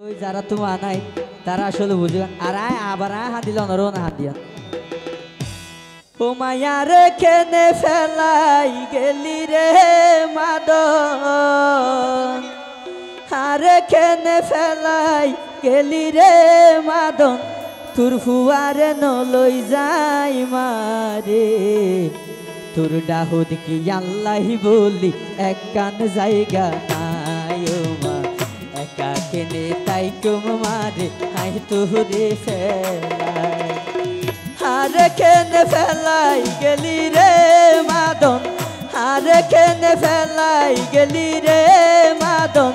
ওই যারা তোমার নাই তারা আসলে বুঝবেন আর আবার হাত দিল অনরও না হাত দিয়া ও মায়া রেখে নে ফেলাই গেলি রে মাদন আরে খেনে ফেলাই গেলি রে মাদন তোর ফুয়ারে নলই যাই মারে তোর ডাহুদ কি আল্লাহি বলি এক কান জায়গা নাই ও মা একা কেনে তাই কুম মারে হাই তোরে ফেলাই আরে খেনে ফেলাই গেলি রে মাদন আরে খেনে ফেলাই গেলি রে মাদন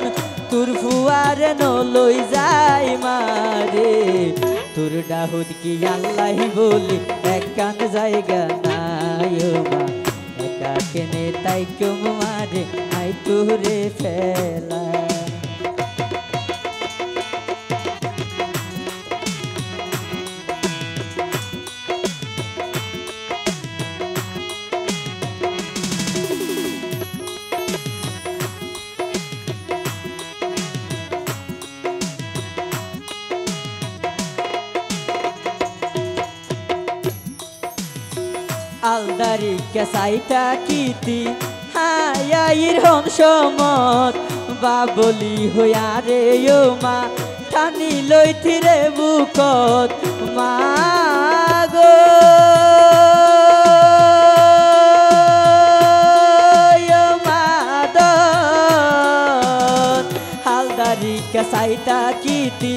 তোর ফুয়ারে নলই যাই মারে তোর ডাহুদ কি আল্লাহি বলি এক কান জায়গা নাই ও মা একা কেনে তাই কুম মারে আই তোরে ফেলাই আলদারি কেসাইটা কীতি হায়াইর হন সমত বাবলি হইয়া রে ও মা টানি লইতি রে বুকত মা গো মাদন আলদারি কেসাইটা কীতি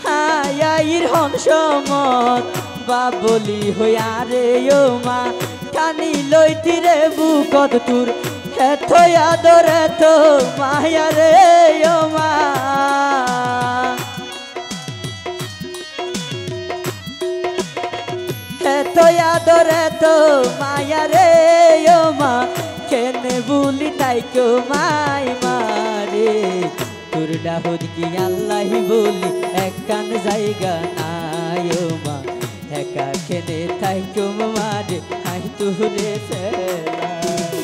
হায়াইর হন সমত বাবলি হইয়া রে ও মা টানি লইতি রে বুকত তোর এত আদর এত মায়া রে ও মা এত আদর এত মায়া রে ও মা কেনে বলি তাই কেউ মাই মারে তোর ডাহুদ কি আল্লাহি বলি এক কান জায়গা নাই ও মা একা খেনে তাই কুম মারে হাই তোরে ফেলাই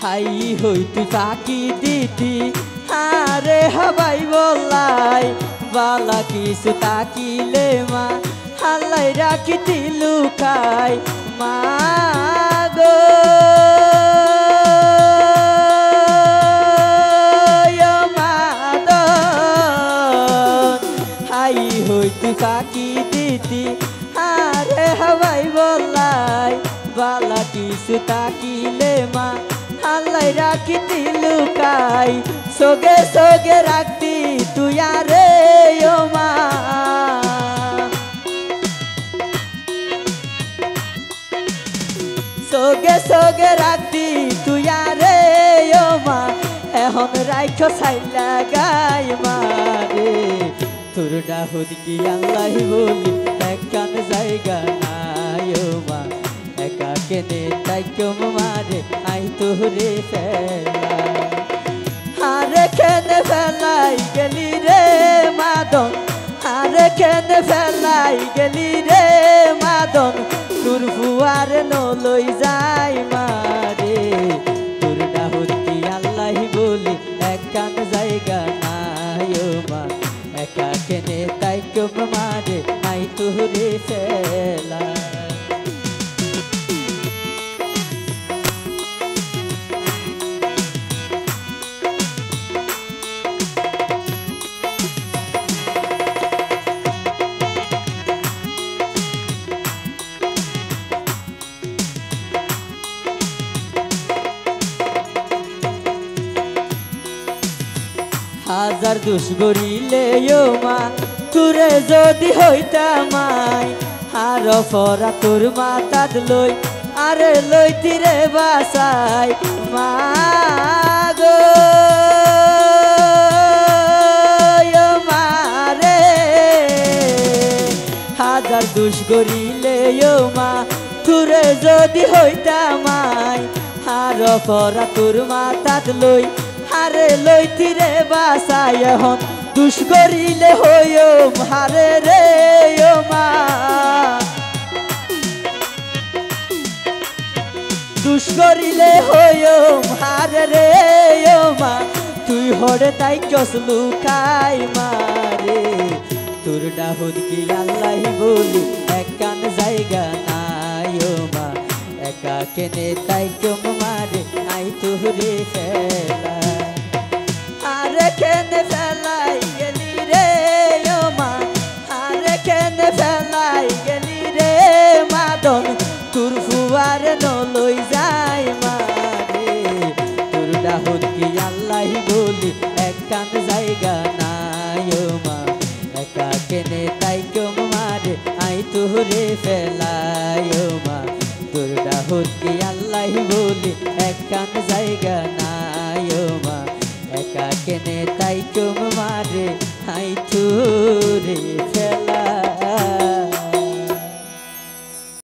হাই হইতু তাকি দিতি আরে হবাই বলাই বালা কিছু তাকিলে মা হাল্লাই রাখিতি লুকাই মা গো মাদন হাই হইতু তাকি দিতি আরে হবাই বলাই বালা কিছু তাকিলে মা আল্লাই রাখিতি লুকাই সোগে সোগে রাখতি তুই আরে ও মা সোগে সোগে রাখতি তুই আরে ও মা এখন রাইখ সাইলা গাই মারে তোর ডাহুদ কি আল্লাহি বলি এক কান জায়গা নাই ও মা একা কেনে তাই কুম মারে আই তোরে ফেলাই আরে খেনে ফেলাই গেলি রে মাদন আরে খেনে ফেলাই গেলি রে মাদন তোর ফুয়ারে নলই যাই মারে তোর ডাহুদ কি আল্লাহি বলি এক কান জায়গা নাই ও মা একা কেনে তাই কুম মারে আই তোরে ফেলাই হাজার দুষ গড়িলে ও মা তোরে যদি হইতামাই আর ফরা তোর মাথাত লই আরে লইতি রে বাসাই মা গো মারে হাজার দুষ গড়িলে ও মা তুরে যদি হইতামাই হার পরা তোর মাথাত লই হারে লইতিরে বাসাই এখন দুষ করিলে হইও হারে রে ও মা দুষ করিলে হইও হারে রে ও মা তুই হরে তাই কস লুকাই মারে তোর ডাহুদ কি আল্লাহ বলি একান জায়গা নাই ও মা একা কেনে তাই কম মারে আই তোরে ফেলাই আরে কেনে ফেলাই গেলি রে ও মা আরে কেনে ফেলাই গেলি রে মাদন তোর ফুয়ারে নলই যাই মারে তোর ডাহুদ কি আল্লাহ বলি একান জায়গা নাই ও মা একা কেনে তাই কম মারে আই তোরে ফেলাই ও মা তোর ডাহুদ কি আল্লাহ বলি একান জায়গা নাই ও মা একা কেনে তাই কম মারে আই তোরে